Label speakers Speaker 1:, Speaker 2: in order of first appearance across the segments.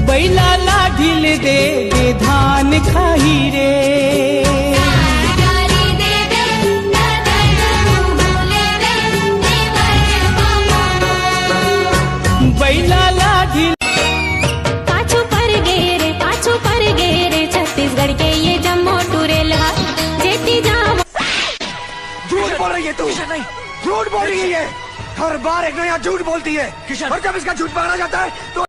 Speaker 1: बैला लाढिल दे दे धान खाही रे। बैला लाढिल
Speaker 2: पाछू पर गे रे छत्तीसगढ़ के ये जम्मू टूरेल जेती जाओ।
Speaker 3: झूठ बोल रही है तू, नहीं झूठ बोल रही है, हर बार एक नया झूठ बोलती है किशन। और जब इसका झूठ पकड़ा जाता है तो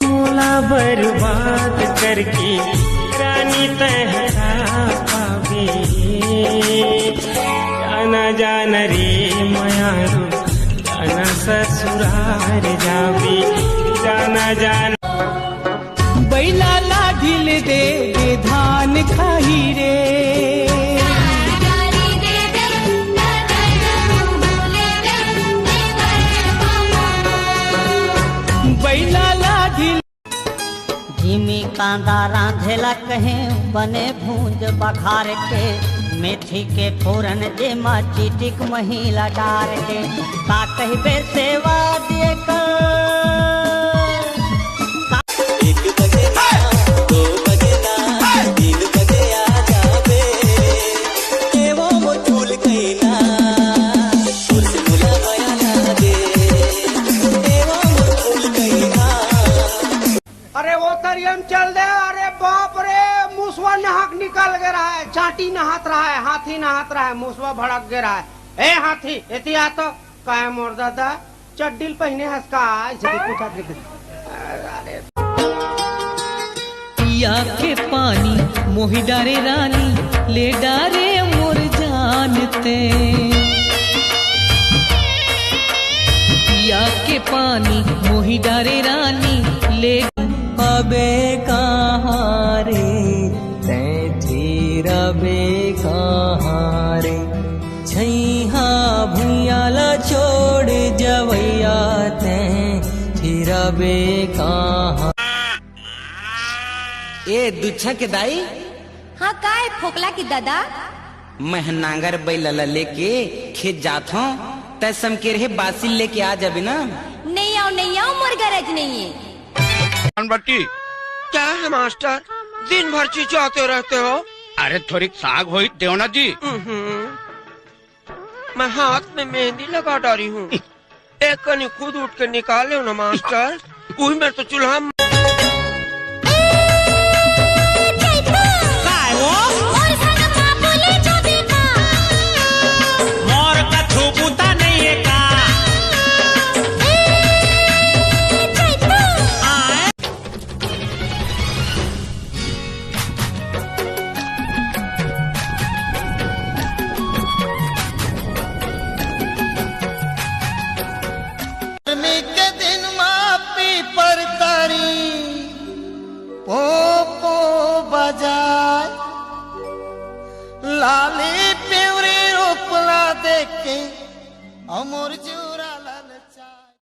Speaker 4: मोला बर्बाद करके रानी तहरा पावे। जाना जाना रे मयारू जाना ससुरार जावे। जाना जाना
Speaker 1: बैला लाढिल दे दे धान खाही रे। बैला लाढिल
Speaker 5: धीमी कांदा रांधेला कहे बने भूंज बघार के। मेथी के फोरन जे मा चिटिक महिला डार के। का कहबे सेवा दिए कर।
Speaker 3: अरे वो तरियम चल दे। अरे बाप रे, मूसवा नहाक निकल गे रहा है, चाटी नहात रहा है, हाथी नहात रहा है, मूसवा भड़क गे रहा है। ए हाथी एती आ तो काय मोर दादा चड्डील पहने हंसका ऐसे पूछा।
Speaker 1: पिया के पानी मोहि डारे रानी ले डारे मोर जानते। पिया के पानी मोहि डारे रानी ले अबे कहाँ रे तैठी रबे कहाँ रे। छैहा भुइयाला छोड़ जवैया तैठी रबे कहाँ।
Speaker 6: ए दुच्छा के दाई।
Speaker 2: हाँ काय फोकला की दादा।
Speaker 6: मैं नांगर बैल लेके खेत जात हूँ, तय समकेर है बासी लेके आ जाबी ना।
Speaker 2: नहीं आओ मोर गरज नहीं है।
Speaker 3: बट्टी क्या है मास्टर, दिन भर चिचाते रहते हो।
Speaker 7: अरे थोड़ी साग होई देव ना जी।
Speaker 3: मैं हाथ में मेहंदी लगा डाली हूँ, एक कनी खुद उठ के निकाले ना मास्टर। वही में तो चूल्हा
Speaker 5: लाली प्योरे रोपला देखे अमर जो